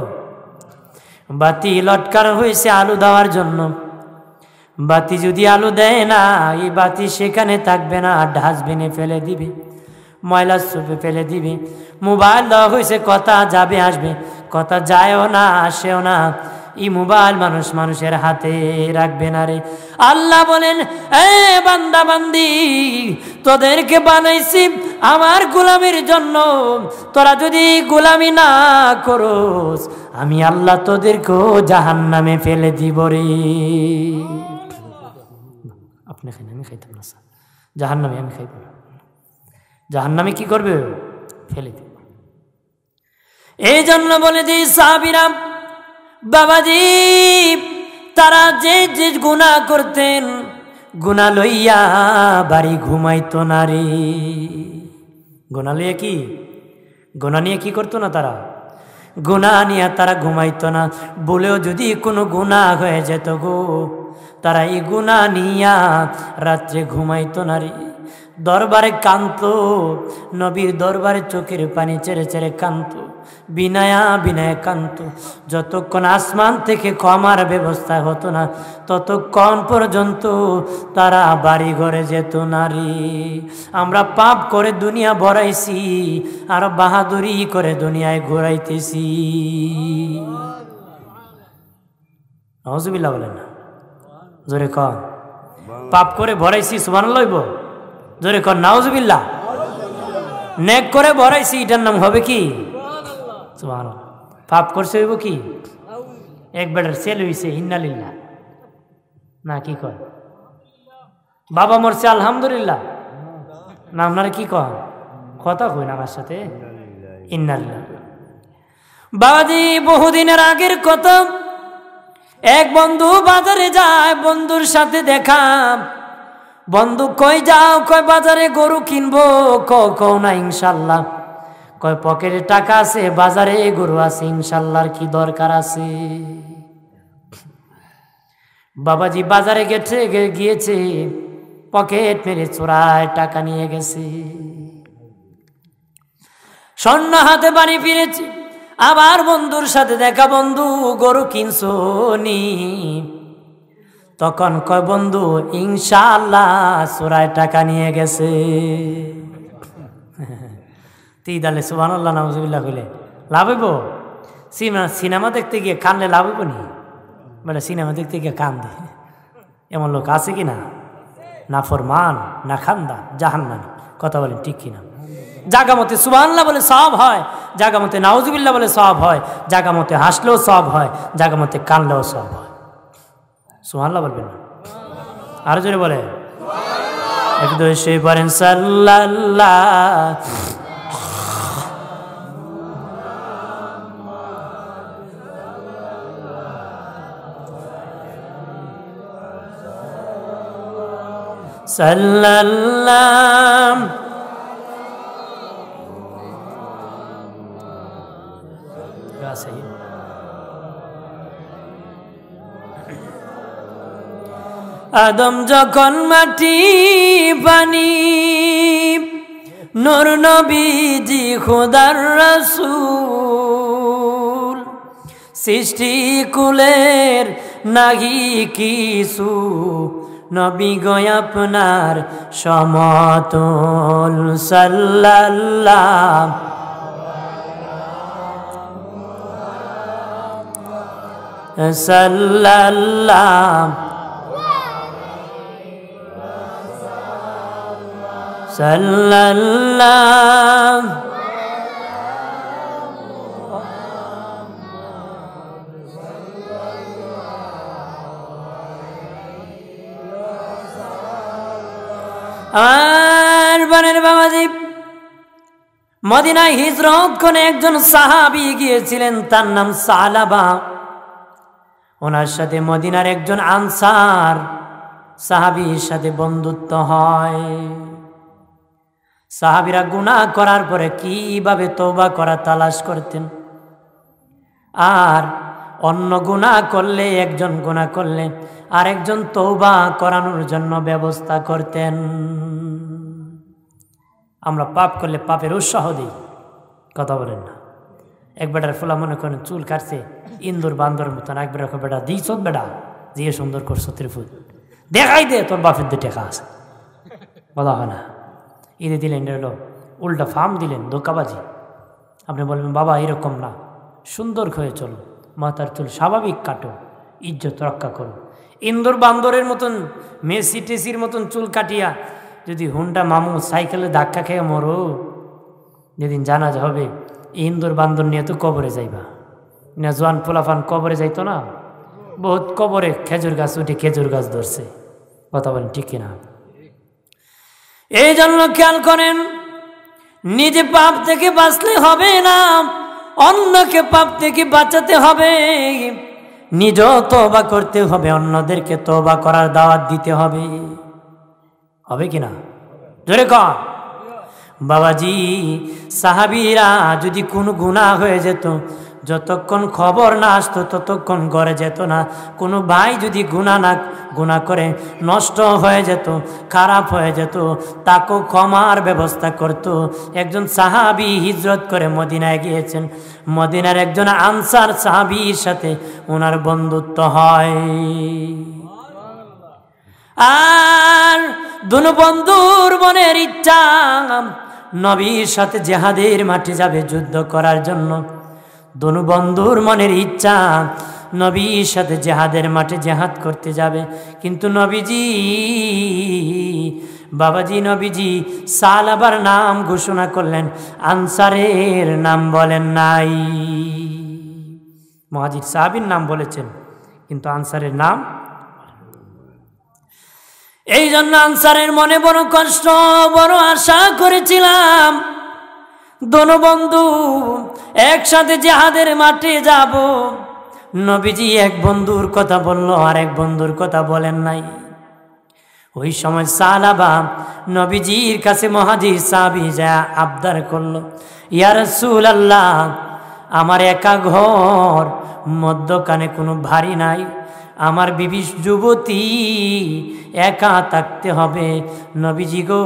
S1: বাতি লটকানো হয়েছে আলু দেওয়ার জন্য, বাতি যদি আলু দেয় না, এই বাতি সেখানে থাকবে না, ডাস্টবিনে ফেলে দিবে, ময়লা স্তূপে ফেলে দিবে। মোবাইল দেওয়া হয়েছে, কথা যাবে আসবে, কথা যায়ও না আসেও না। এই মোবাইল মানুষের হাতে রাখবে না রে। আল্লাহ বলেন, এ বান্দা বান্দি, তোদেরকে বানাইছি আমার গোলামির জন্য, তোরা যদি গোলামি না করস, আমি আল্লাহ তোদেরকেও জাহান্নামে ফেলে দিব রে। আপনি খাইন, আমি খাইতাম না, জাহান্নামে আমি খাইব না। জাহান্নামে কি করবে? ফেলে দিব। এই জন্য বলে যে সাহাবীরা, বাবাজি তারা যে যে গুনাহ করতেন, গুনাহ লইয়া বাড়ি ঘুমাইতো না রে। গুনাহ লইয়া কি, গুনাহ নিয়ে কি করতো না তারা? গুনাহ নিয়ে তারা ঘুমাইতো না। বলেও যদি কোনো গুনাহ হয়ে যেত গো, তারা এই গুনাহ নিয়া রাত্রে ঘুমাইতো না রে। দরবারে কাঁদতো, নবীর দরবারে চোখের পানি ছেড়ে ছেড়ে কাঁদতো, বিনায়া বিনায়া কাঁদতো। যতক্ষণ আসমান থেকে ক্ষমার ব্যবস্থা হতো না, ততক্ষণ পর্যন্ত তারা বাড়ি ঘরে যেত না রে। আমরা পাপ করে দুনিয়া ভরাইছি, আর বাহাদুরি করে দুনিয়ায় ঘোরাইতেছি। নাউজুবিল্লাহ বলেন না, জোরে কর। পাপ করে ভরাইছি, সুবহানাল্লাহ হইব? জোরে কর নাউজুবিল্লাহ। নেক করে ভরাইছি, এটার নাম হবে কি? সুবহানাল্লাহ। পাপ করছে হইব কি? এক বেটার সেল হইছে, ইন্নালিল্লাহ না, কি কয়? বাবা মরছে আলহামদুলিল্লাহ না, আপনারা কি কন? কথা কই না আমার সাথে, ইন্নালিল্লাহ। বাবাজি বহুদিনের আগের কথা, এক বন্ধু বাজারে যায়, বন্ধুর সাথে দেখা। বন্ধু কই যাও? কয় বাজারে গরু কিনবো। কও না ইনশাল্লাহ। কয় পকেটে টাকা আছে, বাজারে গরু আছে, ইনশাল্লাহর কি দরকার আছে? বাবাজি বাজারে গিয়েছে, পকেট মেরে চোরায় টাকা নিয়ে গেছে, স্বর্ণ হাতে বাড়ি ফিরেছে। আবার বন্ধুর সাথে দেখা, বন্ধু গরু কিনছো নি? তখন কয় বন্ধু ইনশাআল্লাহ চোরায় টাকা নিয়ে গেছে। তুই তাহলে সুবহানাল্লাহ নাউজুবিল্লাহ কইলে লাভ হইব? সিনেমা দেখতে গিয়ে কানলে লাভ হইব নি? বলে সিনেমা দেখতে গিয়ে কান্দে, এমন লোক আছে কি না? নাফরমান, না খান্দা, জাহান্নামী। কথা বলেন ঠিক কিনা? জাগা মতে সুবহানাল্লাহ বলে সওয়াব হয়, জাগা মতে নাউজুবিল্লাহ বলে সওয়াব হয়, জাগা মতে হাসলেও সওয়াব হয়, জাগা মতে কানলেও সওয়াব হয়। সুবহানাল্লাহ বলবেন না? আরো জোরে বলে, একদম সে পড়েন সাল্লাল্লাহ সাল্লাল্লাহ আদম যখন মাটি পানি নূর নবীজি খোদার রাসূল সৃষ্টি কুলের নাহি কিছু নবী গো আপনার সমতুল সাল্লাল্লাহ সাল্লাল্লাহ সাল্লাল্লাহ আর বানের বাবাজি মদিনায় হিজরত করে একজন সাহাবী গিয়েছিলেন, তার নাম সালাবা। ওনার সাথে মদিনার একজন আনসার সাহাবীর সাথে বন্ধুত্ব হয়। সাহাবীরা গুনাহ করার পরে কিভাবে তওবা করা তালাশ করতেন, আর অন্য গুনাহ করলে একজন গুনাহ করলে আরেকজন তওবা করানোর জন্য ব্যবস্থা করতেন। আমরা পাপ করলে পাপের উৎসাহ দিই, কথা বলেন না। এক বেটার ফোলা মনে করেন চুল কাটছে ইন্দুর বান্দর মতন, এক বেটা বেটা দিস বেটা দিয়ে সুন্দর করছো ত্রিফুট দেখাই দে তোর বাপের দিয়ে টেকা আছে, বলা হয় না। ঈদে দিলেন হলো উল্টা ফার্ম দিলেন, ধোকাবাজি। আপনি বলবেন বাবা এরকম না, সুন্দর হয়ে চলো, মাথার চুল স্বাভাবিক কাটো, ইজ্জত রক্ষা করো। ইন্দুর বান্দরের মতন মেসি টেসির মতন চুল কাটিয়া যদি হুন্ডা মামু সাইকেলে ধাক্কা খেয়ে মরো, যেদিন জানাজা হবে ইন্দুর বান্দর নিয়ে তো কবরে যাইবা না। জোয়ান পোলাফান কবরে যাইতো না, বহুত কবরে খেজুর গাছ উঠে খেজুর গাছ ধরছে, কথা বলেন ঠিক কিনা? এই জন্য খেয়াল করেন, নিজে পাপ থেকে বাঁচলে হবে না, অন্যকে পাপ থেকে বাঁচাতে হবে। নিজেও তওবা করতে হবে, অন্যদেরকে তওবা করার দাওয়াত দিতে হবে, হবে কিনা? জোরে কর বাবাজি। সাহাবীরা যদি কোনো গুনাহ হয়ে যেত, যতক্ষণ খবর না আসতো ততক্ষণ ঘরে যেত না। কোনো ভাই যদি গুনাহ করে নষ্ট হয়ে যেত, খারাপ হয়ে যেত, তাকেও ক্ষমার ব্যবস্থা করত। একজন সাহাবী হিজরত করে মদিনায় গিয়েছেন, মদিনার একজন আনসার সাহাবীর সাথে ওনার বন্ধুত্ব হয়। আর দুনো বন্ধুর মনের ইচ্ছা নবীর সাথে জিহাদের মাঠে যাবে যুদ্ধ করার জন্য। দুনো বন্ধুর মনের ইচ্ছা নবীর সাথে জিহাদের মাঠে জিহাদ করতে যাবে, কিন্তু নবীজি সালাবার নাম ঘোষণা করলেন, আনসারের নাম বলেন নাই। মুহাজির সাহাবীর নাম বলেছেন কিন্তু আনসারের নাম। এই জন্য আনসারের মনে বড় কষ্ট, বড় আশা করেছিলাম দোনো বন্ধু একসাথে জিহাদের মাঠে যাব। নবীজি এক বন্ধুর কথা বলল, আর এক বন্ধুর কথা বলেন নাই। ওই সময় সালাবা নবীজির কাছে মুহাজির সাহাবী যা আবদার করলো, ইয়া রাসূলুল্লাহ, আমার একা ঘর, মধ্যখানে কোনো ভারী নাই, আমার বিবি যুবতী, একা থাকতে হবে। নবীজি গো,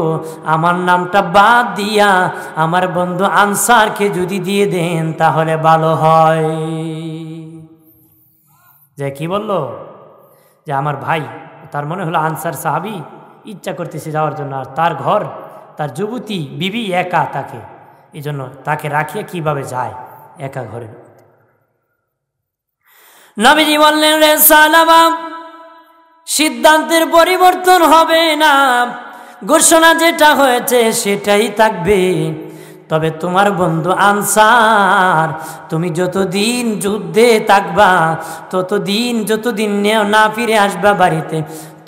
S1: আমার নামটা বাদ দিয়া আমার বন্ধু আনসারকে যদি দিয়ে দেন তাহলে ভালো হয়। যে কি বলল যে আমার ভাই, তার মনে হলো আনসার সাহাবী ইচ্ছা করতেছে যাওয়ার জন্য, আর তার ঘর, তার যুবতী বিবি একা থাকে, এই জন্য তাকে রাখিয়ে কিভাবে যায় একা ঘরে। নবীজি বললেন, রে সালাবা, সিদ্ধান্তের পরিবর্তন হবে না, ঘোষণা যেটা হয়েছে সেটাই থাকবে। তবে তোমার বন্ধু আনসার তুমি যতদিন যুদ্ধে থাকবা, যতদিন না ফিরে আসবা বাড়িতে,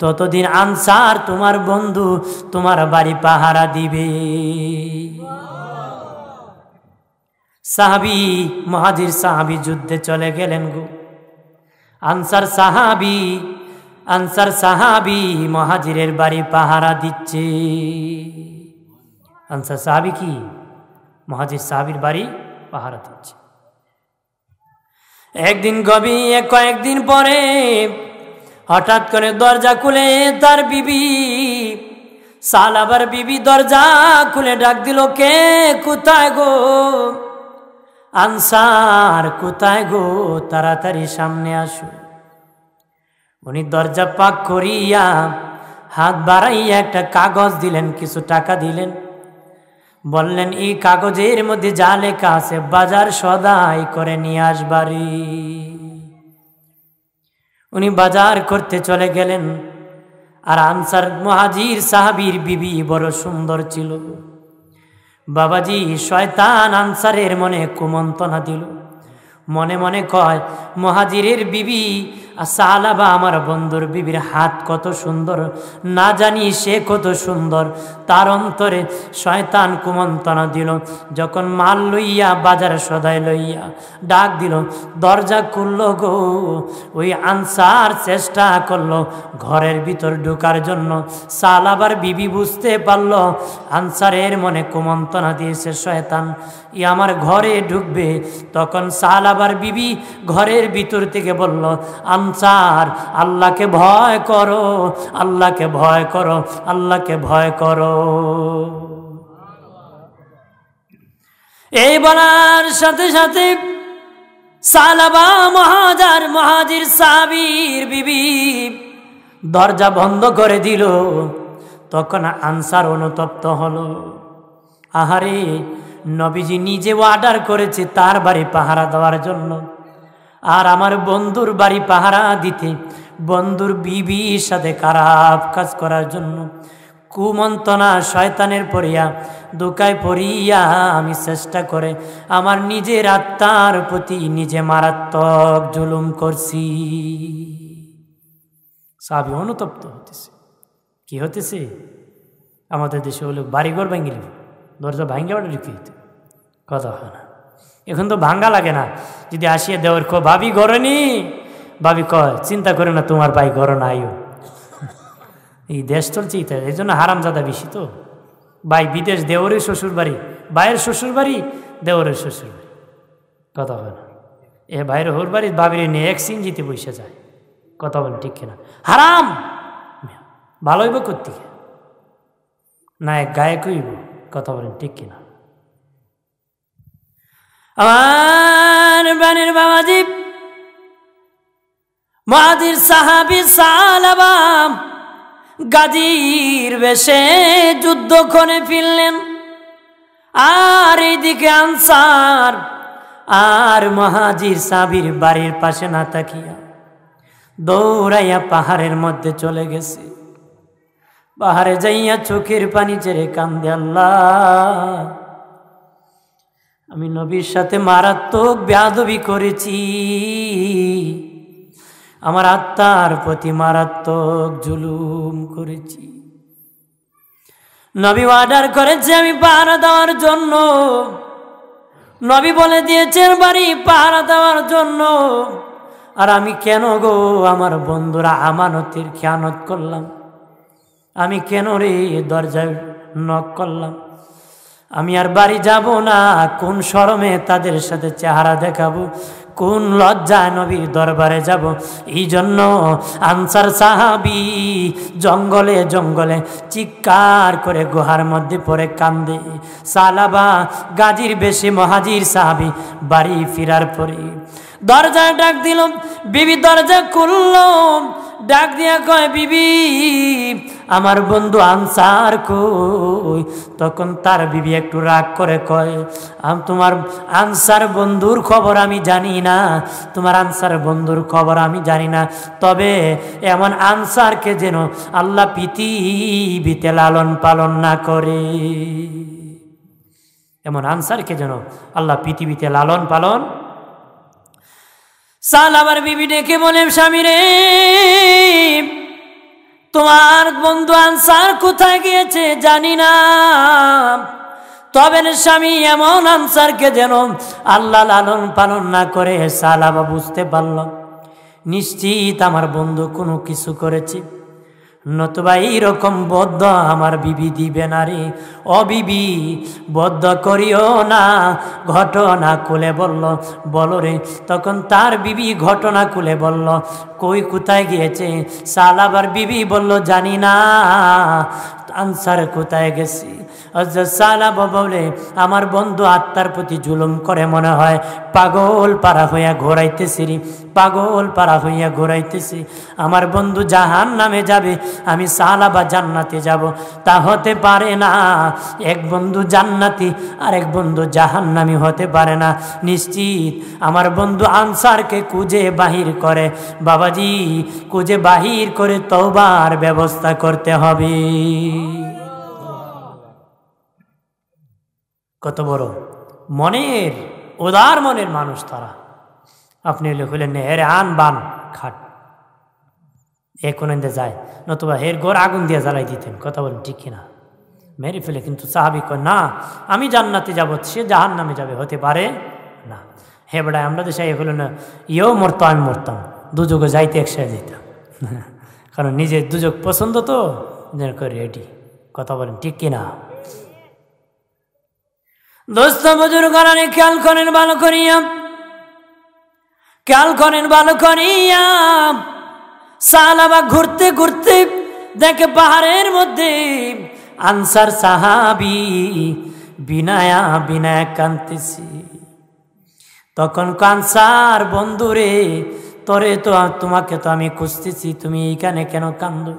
S1: ততদিন আনসার তোমার বন্ধু তোমার বাড়ি পাহারা দিবে। সাহাবী মুহাজির সাহাবী যুদ্ধে চলে গেলেন গো। আনসার সাহাবী মুহাজিরের বাড়ি পাহারা দিচ্ছে। আনসার সাহাবী কি মুহাজির সাহাবীর বাড়ি পাহারা দিচ্ছে। কয়েকদিন পরে হঠাৎ করে দরজা খুলে তার বিবি সালাবার বিবি দরজা খুলে ডাক দিল, কে কোথায় গো? আনসার কোথায় গো, তাড়াতাড়ি সামনে আসো। উনি দরজা পাক করিয়া হাত বাড়াইয়া একটা কাগজ দিলেন, কিছু টাকা দিলেন, বললেন এই কাগজের মধ্যে যা লেখা আছে বাজার সদাই করে নিয়ে আসবারি। উনি বাজার করতে চলে গেলেন। আর আনসার মুহাজির সাহাবীর বিবি বড় সুন্দর ছিল। বাবাজি শয়তান আনসারের মনে কুমন্ত্রণা দিল, মনে মনে কয় মুহাজিরের বিবি সালাবা আমার বন্ধুর বিবির হাত কত সুন্দর, না জানি সে কত সুন্দর। তার অন্তরে শয়তান কুমন্ত্রণা দিল। যখন মাল লইয়া বাজার সদাই লইয়া ডাক দিল, দরজা খুলল গো। ওই আনসার চেষ্টা করলো ঘরের ভিতর ঢোকার জন্য। সালাবার বিবি বুঝতে পারল আনসারের মনে কুমন্ত্রণা দিয়েছে শয়তান, ই আমার ঘরে ঢুকবে। তখন সালাবার বিবি ঘরের ভিতর থেকে বলল, আনসার আল্লাহকে ভয় করো, আল্লাহকে ভয় করো, আল্লাহকে ভয় করো। এই বলার সাথে সাথে সালাবা মুহাজির সাহাবীর বিবি দরজা বন্ধ করে দিল। তখন আনসার অনুতপ্ত হলো, আহারে নবীজি নিজে অর্ডার করেছে তার বাড়ি পাহারা দেওয়ার জন্য, আর আমার বন্ধুর বাড়ি পাহারা দিতে বন্ধুর বিবির সাথে খারাপ কাজ করার জন্য কুমন্ত্রণা শয়তানের পড়িয়া দোকায় পড়িয়া আমি চেষ্টা করে আমার নিজের আত্মার প্রতি নিজে মারাত্মক জুলুম করছি। সাহাবী অনুতপ্ত হতেছে। কি হতেছে? আমাদের দেশে হলো বাড়িঘর ভেঙে নিব, দরজা ভাঙ্গা বাড়ি ঢুকে দিতে কথা হয় না। এখন তো ভাঙ্গা লাগে না, যদি আসিয়া দেওয়ার কো ভাবি ঘরে নি, ভাবি কয় চিন্তা করে না তোমার ভাই ঘর নাইও। এই দেশ চলছে এই জন্য হারামজাদা বেশি তো। ভাই বিদেশ, দেওরের শ্বশুর বাড়ি, ভাইয়ের শ্বশুর বাড়ি, দেওরের শ্বশুর বাড়ি, কথা হয় না। এ ভাইয়ের হোর বাড়ি ভাবির নিয়ে এক সিনজিতে বসে যায়, কথা বলেন ঠিক কিনা? হারাম। ভালো হইব করতে না, এক গায়ক হইব, কথা বলেন ঠিক কিনা? আমার বানের বাবাজি মুহাজির সাহাবী সালাবা গাজীর বেশে যুদ্ধ করে ফিরলেন। আর এইদিকে আনসার আর মুহাজির সাহাবীর বাড়ির পাশে না তাকিয়া দৌড়াইয়া পাহাড়ের মধ্যে চলে গেছে। পাহাড়ে যাইয়া চোখের পানি ছেড়ে কান্দে, আল্লাহ আমি নবীর সাথে মারাত্মক বেয়াদবি করেছি, আমার আত্মার প্রতি মারাত্মক জুলুম করেছি। নবী অর্ডার করেছে আমি পাহারা দেওয়ার জন্য, নবী বলে দিয়েছেন বাড়ি পাহারা দেওয়ার জন্য, আর আমি কেন গো আমার বন্ধুরা আমানতের খেয়ানত করলাম? আমি কেন রে দরজায় নক করলাম? আমি আর বাড়ি যাব না, কোন শরমে তাদের সাথে চেহারা দেখাবো, কোন লজ্জায় নবীর দরবারে যাব? এই জন্য আনসার সাহাবী জঙ্গলে জঙ্গলে চিৎকার করে গুহার মধ্যে পড়ে কান্দে। সালাবা গাজীর বেশে মুহাজির সাহাবী বাড়ি ফিরার পরে দরজায় ডাক দিল, বিবি দরজা খুলল, ডাক দিয়া কয়, বিবি আমার বন্ধু আনসার কই? তখন তার বিবি একটু রাগ করে কয়, তোমার আনসার বন্ধুর খবর আমি জানি না, তোমার আনসার বন্ধুর খবর আমি জানি না, তবে এমন আনসারকে যেন আল্লাহ পৃথিবীতে লালন পালন না করে। এমন আনসারকে যেন আল্লাহ পৃথিবীতে লালন পালন। সালাবার বিবি ডেকে বলে, স্বামী রে, তোমার বন্ধু আনসার কোথায় গিয়েছে জানি না, তবে স্বামী এমন আনসারকে যেন আল্লাহ লালন পালন না করে। সালাবা বুঝতে পারল নিশ্চিত আমার বন্ধু কোনো কিছু করেছে, নতুবা এইরকম বদ্ধ আমার বিবি দিবে না রে। ও বিবি, বদ্ধ করিও না। ঘটনা খুলে বলল, বলো রে। তখন তার বিবি ঘটনা খুলে বলল, কই কোথায় গিয়েছে? সালাবার বিবি বলল, জানি না আনসার কোথায় গেছি। সালাবা বলে, আমার বন্ধু আত্মার প্রতি জুলুম করে মনে হয়, পাগল পারা হইয়া ঘোরাইতেছি রে, পাগল পারা হইয়া ঘোরাইতেছি। আমার বন্ধু জাহান নামে যাবে, আমি সালাবা জান্নাতে যাব, তা হতে পারে না। এক বন্ধু জান্নাতি আর এক বন্ধু জাহান্নামী হতে পারে না। নিশ্চিত আমার বন্ধু আনসারকে খুঁজে বাহির করে, বাবাজি খুঁজে বাহির করে তওবার ব্যবস্থা করতে হবে। কত বড় মনের, উদার মনের মানুষ তারা। আপনি হলেন হেরে আন বান খাট এ কোন যায়, নতুবা হের ঘর আগুন দিয়ে জ্বালাই দিতেন। কথা বলেন ঠিক কিনা? মেরে ফেলে। কিন্তু সাহাবী কয়, না আমি জান্নাতে যাব, সে জাহান নামে যাবে, হতে পারে না। হে বেড়ায়, আমরা দেশে হলো না, ইয়েও মরতো আমি মরতাম, দুযোগে যাইতে একসাথে যেতাম, কারণ নিজের দুযোগ পছন্দ তো রেডি। কথা বলেন ঠিক কিনা? দোস্ত বুজুর্গরা খেয়াল করেন ভালো করিয়া, খেয়াল করেন ভালো করিয়া। সালাবা ঘুরতে ঘুরতে দেখে পাহাড়ের মধ্যে আনসার সাহাবী বিনায়া বিনায়া কাঁদতেছি। তখন আনসার, বন্ধুরে তোরে তো, তোমাকে তো আমি খুঁজতেছি, তুমি এইখানে কেন কান্দো?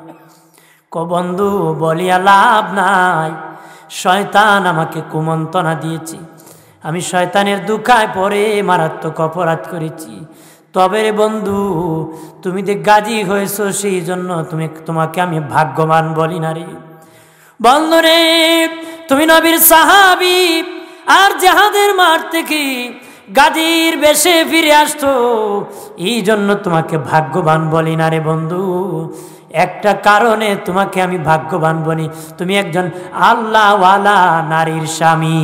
S1: বন্ধু বলিয়া লাভ নাই, শয়তান আমাকে কুমন্ত্রণা দিয়েছি, আমি শয়তানের দুঃখায় পড়ে মারাত্মক অপরাধ করেছি। তবে রে বন্ধু, তুমি যে গাজী হয়েছো সেই জন্য তোমাকে আমি ভাগ্যবান বলি না রে। বন্ধু রে, তুমি নবীর সাহাবী, আর জিহাদের মাঠ থেকে গাজীর বেশে ফিরে আসতো, এই জন্য তোমাকে ভাগ্যবান বলি না রে বন্ধু। একটা কারণে তোমাকে আমি ভাগ্যবান বলি, তুমি একজন আল্লাহওয়ালা নারীর স্বামী।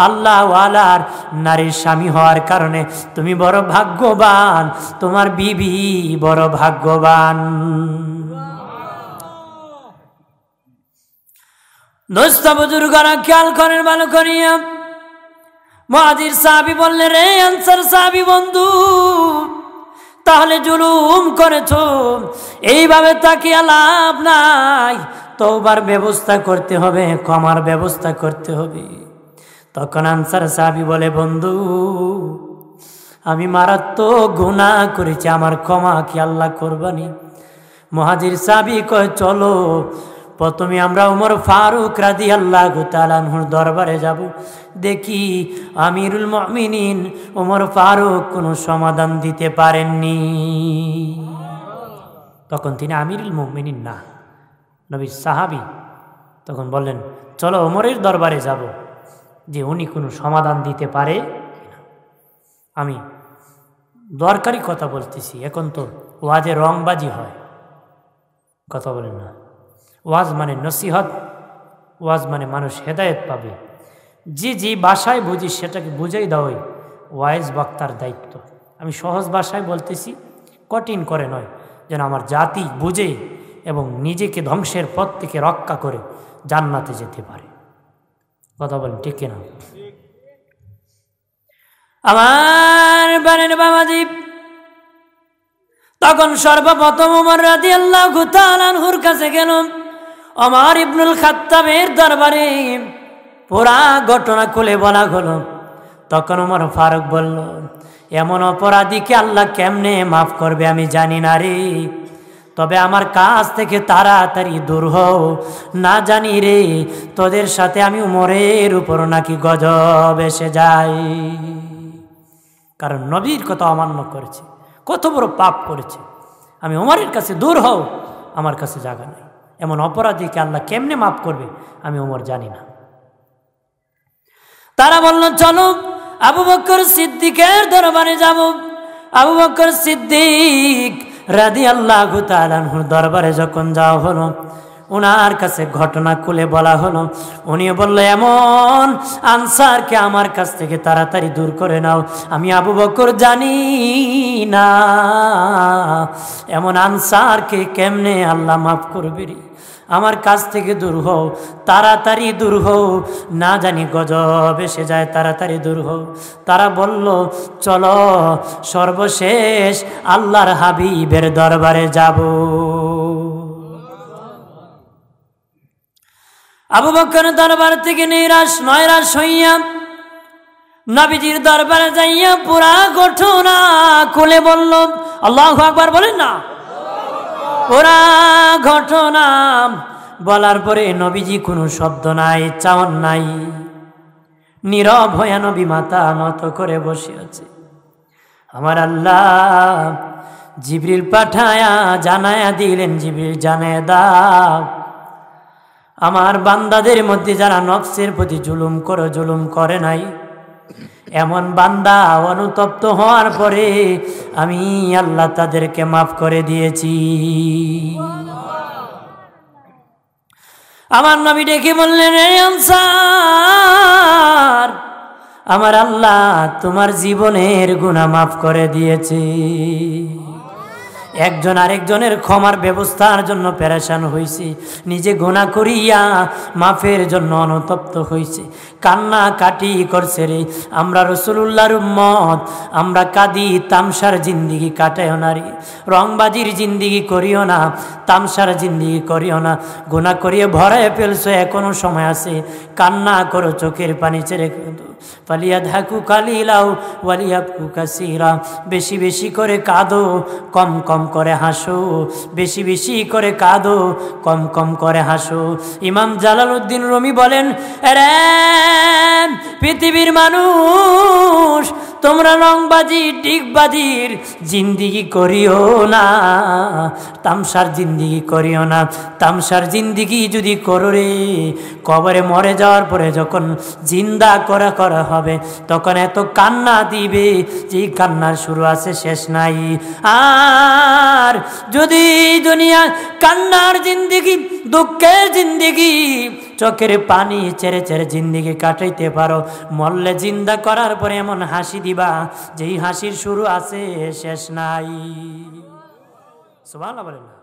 S1: আল্লাহওয়ালার নারীর স্বামী হওয়ার কারণে তুমি বড় ভাগ্যবান, তোমার বিবি বড় ভাগ্যবান। দোস্ত বুজুর্গরা খেয়াল করেন ভালো করিয়া। মুহাজির সাহাবী বললেন, রে আনসার সাহাবী বন্ধু, তাহলে জুলুম করেছো, এইভাবে তাকিয়ে লাভ নাই, তওবার ব্যবস্থা করতে হবে, ক্ষমার ব্যবস্থা করতে হবে। তখন আনসার সাহাবী বলে, বন্ধু আমি মারাত্মক গুনাহ করেছি, আমার ক্ষমা কি আল্লাহ করবানি? মুহাজির সাহাবী কয়, চলো প্রথমে আমরা ওমর ফারুক রাদিয়াল্লাহু তাআলা আনহুর দরবারে যাব, দেখি আমিরুল মুমিনিন ওমর ফারুক কোনো সমাধান দিতে পারেননি। তখন তিনি আমিরুল মুমিনিন না, নবীর সাহাবী। তখন বললেন, চলো ওমরের দরবারে যাব, যে উনি কোনো সমাধান দিতে পারে। আমি দরকারি কথা বলতেছি, এখন তো ওয়াজে রংবাজি হয়, কথা বলেন না। ওয়াজ মানে নসিহত, ওয়াজ মানে মানুষ হেদায়েত পাবে। যে ভাষায় বুঝি সেটাকে বুঝাই দেওয়াই ওয়াইজ বক্তার দায়িত্ব। আমি সহজ ভাষায় বলতেছি, কঠিন করে নয়, যেন আমার জাতি বুঝে এবং নিজেকে ধ্বংসের পথ থেকে রক্ষা করে জান্নাতে যেতে পারে। কথা বলেন ঠিক কিনা? আমার বানের বাবাজি, তখন সর্বপ্রথম ওমর রাদিয়াল্লাহু তাআলা আনহুর কাছে গেল, ওমর ইবনুল খাত্তাবের দরবারে পুরা ঘটনা খুলে বলা হলো। তখন ওমর ফারুক বলল, এমন অপরাধীকে আল্লাহ কেমনে মাফ করবে আমি জানি না রে, তবে আমার কাছ থেকে তাড়াতাড়ি দূর হও, না জানি রে তোদের সাথে আমি উমরের উপর নাকি গজব এসে যায়। কারণ নবীর কথা অমান্য করেছে, কত বড় পাপ করেছে। আমি উমরের কাছে দূর হও, আমার কাছে জায়গা নেই। এমন অপরাধীকে আল্লাহ কেমনে মাফ করবে আমি উমর জানি না। তারা বলল চলো আবু বকর সিদ্দিকের দরবারে যাব। আবু বকর সিদ্দিক রাদিয়াল্লাহু তাআলা আনহুর দরবারে যখন যাওয়া হলো, ওনার কাছে ঘটনা খুলে বলা হলো। উনি বলল, এমন আনসারকে আমার কাছ থেকে তাড়াতাড়ি দূর করে নাও। আমি আবু বকর জানি না এমন আনসারকে কেমনে আল্লাহ মাফ করবে রে। আমার কাছ থেকে দূর হও, তাড়াতাড়ি দূর হও, না জানি গজব এসে যায়, তাড়াতাড়ি দূর হও। তারা বলল চলো সর্বশেষ আল্লাহর হাবিবের দরবারে যাব। আবু বকর দরবার থেকে নৈরাশ হইয়া নবীজির দরবারে যাইয়া পুরা ঘটনা খুলে বলল। আল্লাহু আকবার বলেন না। পুরা ঘটনা বলার পরে নবীজি কোনো শব্দ নাই, চাওয়ান নাই, নীরব হইয়া নবী মাথা নত করে বসে আছে। আমার আল্লাহ জিবরিল পাঠায়া জানায়া দিলেন, জিবরিল জানায়া দাও আমার বান্দাদের মধ্যে যারা নফসের প্রতি জুলুম করে নাই, এমন বান্দা অনুতপ্ত হওয়ার পরে আমি আল্লাহ তাদেরকে মাফ করে দিয়েছি। আমার নবী ডেকে বললেন, রে আনসার, আমার আল্লাহ তোমার জীবনের গুনাহ মাফ করে দিয়েছে। একজন আরেকজনের ক্ষমার ব্যবস্থার জন্য পেরেশান হইছে, নিজে গুনাহ করিয়া মাফের জন্য অনুতপ্ত হইছে, কান্না কাটি করছে রে। আমরা রাসূলুল্লাহর উম্মত, আমরা কাঁদি, তামসার জিন্দিগি কাটাইও না রে, রংবাজির জিন্দিগি করিও না, তামসার জিন্দিগি করিও না। গুনাহ করিয়ে ভরায় ফেলছো, এখনো সময় আছে, কান্না করো, চোখের পানি ছেড়ে ফালিয়াদহাকু কালিলাও ওয়ালিয়াবকু কাসীরা। বেশি বেশি করে কাঁদো, কম কম করে হাসো, বেশি বেশি করে কাঁদো, কম কম করে হাসো। ইমাম জালালউদ্দিন রুমি বলেন, রে পৃথিবীর মানুষ, তোমরা রংবাজি ডিগবাজির জিন্দিগি করিও না, তামসার জিন্দিগি করিও না। তামসার জিন্দিগি যদি করো রে, কবরে মরে যাওয়ার পরে যখন জিন্দা করা হবে, তখন এত কান্না দিবে যে কান্নার শুরু আছে শেষ নাই। আর যদি দুনিয়া কান্নার জিন্দিগি, দুঃখের জিন্দিগি, চোখের পানি ছেড়ে ছেড়ে জিন্দিগি কাটাইতে পারো, মরলে জিন্দা করার পরে এমন হাসি দিবা যেই হাসির শুরু আছে শেষ নাই। সুবহানাল্লাহ বলেন না।